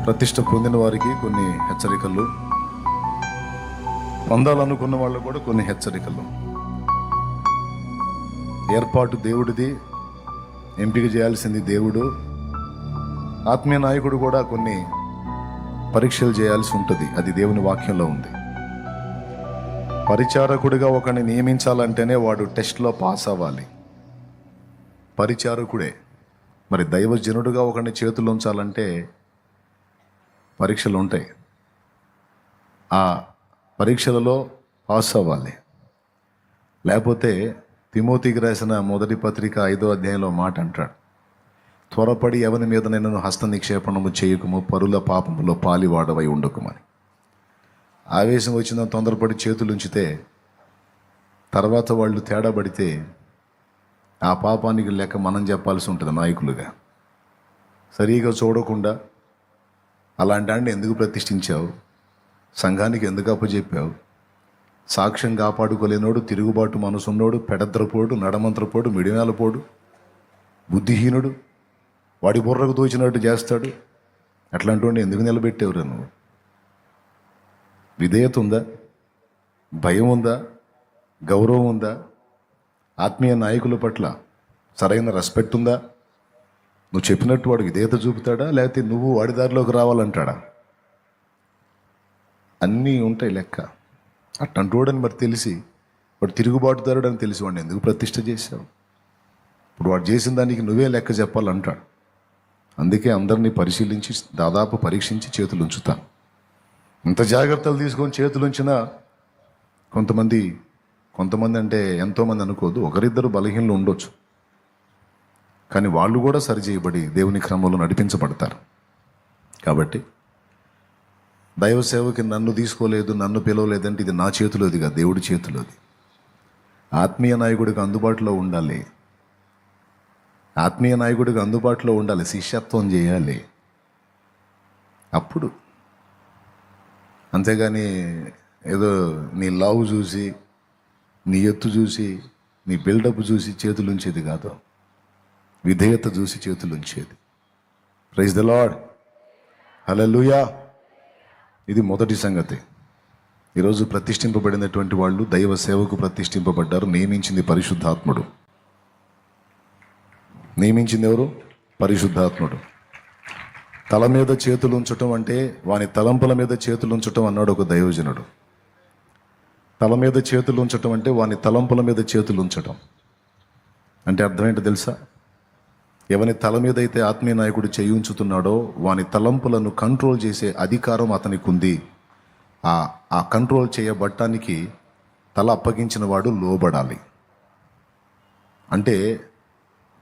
ప్రతిష్ట పొందిన వారికి కొన్ని హెచ్చరికలు, పొందాలనుకున్న వాళ్ళు కూడా కొన్ని హెచ్చరికలు. ఏర్పాటు దేవుడిది, ఎంపిక చేయాల్సింది దేవుడు. ఆత్మీయ నాయకుడు కూడా కొన్ని పరీక్షలు చేయాల్సి ఉంటుంది, అది దేవుని వాక్యంలో ఉంది. పరిచారకుడిగా ఒకరిని నియమించాలంటేనే వాడు టెస్ట్లో పాస్ అవ్వాలి, పరిచారకుడే. మరి దైవజనుడుగా ఒకరిని చేతులు ఉంచాలంటే పరీక్షలు ఉంటాయి, ఆ పరీక్షలలో పాస్ అవ్వాలి. లేకపోతే తిమోతికి రాసిన మొదటి పత్రిక 5వ అధ్యాయంలో మాట అంటాడు, త్వరపడి ఎవరి మీద నేను హస్త నిక్షేపణము చేయకము, పరుల పాపములో పాలివాడవై ఉండకుమని. ఆవేశం వచ్చిన తొందరపడి చేతులు ఉంచితే తర్వాత వాళ్ళు తేడా పడితే ఆ పాపానికి లెక్క మనం చెప్పాల్సి ఉంటుంది నాయకులుగా. సరిగా చూడకుండా అలాంటి వాడిని ఎందుకు ప్రతిష్ఠించావు, సంఘానికి ఎందుకు అప్పచెప్పావు, సాక్ష్యం కాపాడుకోలేనోడు, తిరుగుబాటు మనసున్నోడు, పెడద్రపోడు, నడమంత్రపోడు, మిడినాలపోడు, బుద్ధిహీనుడు, వాడి బుర్రకు దోచినట్టు చేస్తాడు. అట్లాంటి వాడిని ఎందుకు నిలబెట్టేవురా నువ్వు? విధేయత ఉందా? భయం ఉందా? గౌరవం ఉందా? ఆత్మీయ నాయకుల పట్ల సరైన రెస్పెక్ట్ ఉందా? నువ్వు చెప్పినట్టు వాడు విధేయత చూపుతాడా, లేకపోతే నువ్వు వాడి దారిలోకి రావాలంటాడా? అన్నీ ఉంటాయి లెక్క. అట్టంటోడని మరి తెలిసి, వాడు తిరుగుబాటుదారుడు అని తెలిసి వాడిని ఎందుకు ప్రతిష్ఠ చేశావు? ఇప్పుడు వాడు చేసిన దానికి నువ్వే లెక్క చెప్పాలంటాడు. అందుకే అందరినీ పరిశీలించి, దాదాపు పరీక్షించి చేతులు ఉంచుతాను. ఇంత జాగ్రత్తలు తీసుకొని చేతులు ఉంచినా కొంతమంది అంటే ఎంతోమంది అనుకోదు, ఒకరిద్దరు బలహీనలు ఉండొచ్చు, కానీ వాళ్ళు కూడా సరిచేయబడి దేవుని క్రమంలో నడిపించబడతారు. కాబట్టి దైవ సేవకి నన్ను తీసుకోలేదు, నన్ను పిలవలేదంటే ఇది నా చేతిలోది కాదు, దేవుడి చేతిలోది. ఆత్మీయ నాయకుడికి అందుబాటులో ఉండాలి, ఆత్మీయ నాయకుడికి అందుబాటులో ఉండాలి, శిష్యత్వం చేయాలి. అప్పుడు అంతేగాని ఏదో నీ లవ్ చూసి, నీ ఎత్తు చూసి, నీ బిల్డప్ చూసి చేతులుంచేది కాదు, విధేయత చూసి చేతులుంచేది. ప్రైజ్ ద లార్డ్, హల్లెలూయా. ఇది మొదటి సంగతి. ఈరోజు ప్రతిష్ఠింపబడినటువంటి వాళ్ళు దైవ సేవకు ప్రతిష్ఠింపబడ్డారు. నియమించింది పరిశుద్ధాత్ముడు. నియమించింది ఎవరు? పరిశుద్ధాత్ముడు. తల మీద చేతులు ఉంచటం అంటే వాని తలంపుల మీద చేతులు ఉంచటం అన్నాడు ఒక దైవజనుడు. తల మీద చేతులు ఉంచటం అంటే వాని తలంపుల మీద చేతులు ఉంచటం అంటే అర్థం ఏంటో తెలుసా? ఎవని తల మీద అయితే ఆత్మీయ నాయకుడు చేయి ఉంచుతున్నాడో వాని తలంపులను కంట్రోల్ చేసే అధికారం అతనికి ఉంది. ఆ కంట్రోల్ చేయబట్టానికి తల అప్పగించిన వాడు లోబడాలి. అంటే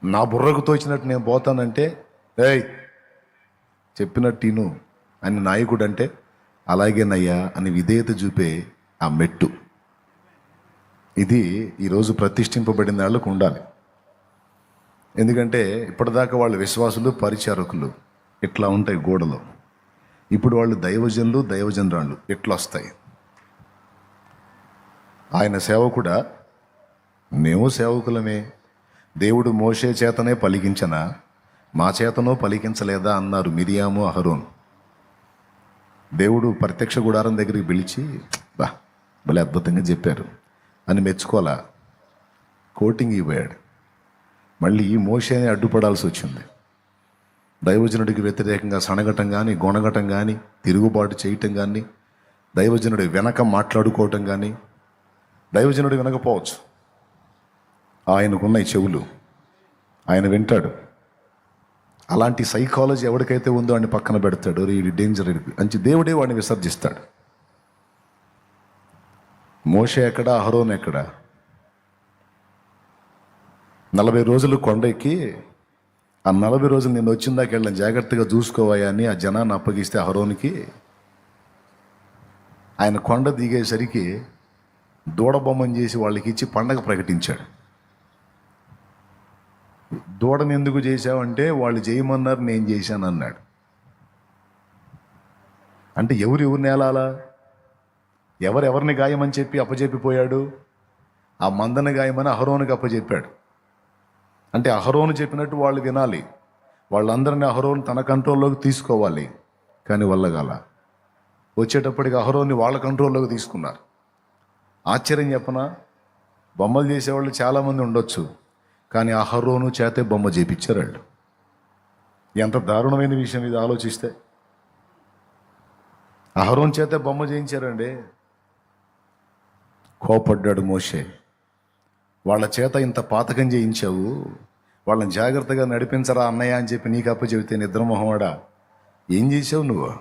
నా బుర్రకు తోచినట్టు నేను పోతానంటే, ఏయ్ చెప్పినట్టు అని నాయకుడు అంటే అలాగేనయ్యా అని విధేయత చూపే ఆ మెట్టు. ఇది ఈరోజు ప్రతిష్ఠింపబడిన వాళ్ళకు ఉండాలి. ఎందుకంటే ఇప్పటిదాకా వాళ్ళు విశ్వాసులు, పరిచారకులు ఇట్లా ఉంటాయి గోడలో. ఇప్పుడు వాళ్ళు దైవజనులు, దైవజనరాళ్ళు ఇట్లా వస్తాయి. ఆయన సేవకుడా? మేము సేవకులమే. దేవుడు మోషే చేతనే పలికించనా, మా చేతనో పలికించలేదా అన్నారు మిరియాము, అహరోను. దేవుడు ప్రత్యక్ష గుడారం దగ్గరికి పిలిచి భలే అద్భుతంగా చెప్పారు అని మెచ్చుకోలా, కోటింగ్ ఇవ్వాడు. మళ్ళీ మోషేనే అడ్డుపడాల్సి వచ్చింది. దైవజనుడికి వ్యతిరేకంగా సనగటం కానీ, గొనగటం కానీ, తిరుగుబాటు చేయటం కానీ, దైవజనుడి వెనక మాట్లాడుకోవటం కానీ. దైవజనుడు వినకపోవచ్చు, ఆయనకున్న ఈ చెవులు, ఆయన వింటాడు. అలాంటి సైకాలజీ ఎవరికైతే ఉందో వాడిని పక్కన పెడతాడు. ఇది డేంజర్ అని దేవుడే వాడిని విసర్జిస్తాడు. మోషే ఎక్కడ, అహరోన్ ఎక్కడ? 40 రోజులు కొండ ఎక్కి ఆ 40 రోజులు నేను వచ్చిన దాకా వెళ్ళిన జాగ్రత్తగా చూసుకోవాయా అని ఆ జనాన్ని అప్పగిస్తే అహరోన్కి, ఆయన కొండ దిగేసరికి దూడబొమ్మని చేసి వాళ్ళకి ఇచ్చి పండగ ప్రకటించాడు. దూడని ఎందుకు చేశావంటే వాళ్ళు చేయమన్నారు, నేను చేశాను అన్నాడు. అంటే ఎవరిని ఏలాలా? ఎవరెవరిని గాయమని చెప్పి అప్పచెప్పిపోయాడు? ఆ మందన గాయమని అహరోనుకి అప్పచెప్పాడు. అంటే అహరోను చెప్పినట్టు వాళ్ళు వినాలి, వాళ్ళందరినీ అహరోను తన కంట్రోల్లోకి తీసుకోవాలి. కానీ వల్లగాల. వచ్చేటప్పటికి అహరోన్ని వాళ్ళ కంట్రోల్లోకి తీసుకున్నారు. ఆశ్చర్యం చెప్పనా, బొమ్మలు చేసేవాళ్ళు చాలామంది ఉండొచ్చు, కానీ అహరోను చేతే బొమ్మ చేపించారు వాళ్ళు. ఎంత దారుణమైన విషయం ఇది ఆలోచిస్తే. అహరోన్ చేతే బొమ్మ చేయించారండి. కోపడ్డాడు మోషే. వాళ్ళ చేత ఇంత పాతకం చేయించావు, వాళ్ళని జాగ్రత్తగా నడిపించరా అన్నయ్య అని చెప్పి నీకు అప్ప చెబితే నిద్రమొహమాడా ఏం చేసావు నువ్వు?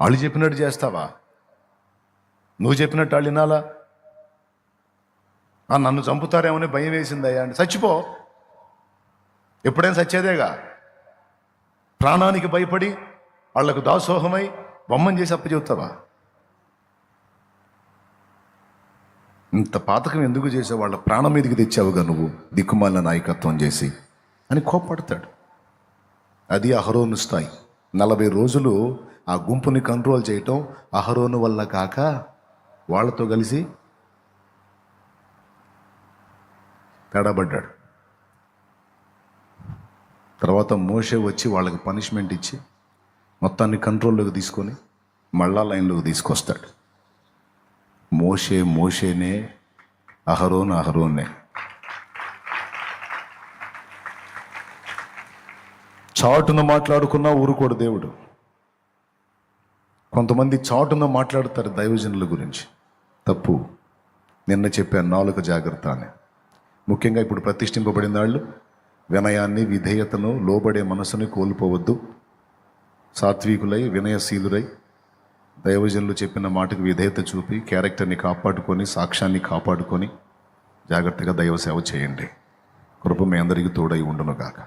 వాళ్ళు చెప్పినట్టు చేస్తావా? నువ్వు చెప్పినట్టు వాళ్ళు వినాలా? నన్ను చంపుతారేమని భయం వేసిందయ్యా అంటే చచ్చిపో. ఎప్పుడైనా చచ్చేదేగా. ప్రాణానికి భయపడి వాళ్లకు దాసోహమై బొమ్మని చేసి అప్పచెబుతావా? ఇంత పాతకం ఎందుకు చేసావు? వాళ్ళ ప్రాణం మీదకి తెచ్చావుగా నువ్వు దిక్కుమాలిన నాయకత్వం చేసి అని కోప్పడతాడు. అది అహరోను స్థాయి. 40 రోజులు ఆ గుంపుని కంట్రోల్ చేయటం అహరోను వల్ల కాక వాళ్ళతో కలిసి తడబడ్డాడు. తర్వాత మోషే వచ్చి వాళ్ళకి పనిష్మెంట్ ఇచ్చి మొత్తాన్ని కంట్రోల్లోకి తీసుకొని మళ్ళా లైన్లోకి తీసుకొస్తాడు. మోషేనే, అహరోనే. చాటున మాట్లాడుకున్నా ఊరుకోడు దేవుడు. కొంతమంది చాటున మాట్లాడతారు దైవజనుల గురించి. తప్పు. నిన్న చెప్పాను, నాలుక జాగ్రత్త అని. ముఖ్యంగా ఇప్పుడు ప్రతిష్ఠింపబడిన వాళ్ళు వినయాన్ని, విధేయతను, లోబడే మనసుని కోల్పోవద్దు. సాత్వికులై, వినయశీలురై, దైవజనులు చెప్పిన మాటకు విధేయత చూపి క్యారెక్టర్ని కాపాడుకొని, సాక్ష్యాన్ని కాపాడుకొని జాగ్రత్తగా దైవ సేవ చేయండి. కృప మీ అందరికీ తోడై ఉండును గాక.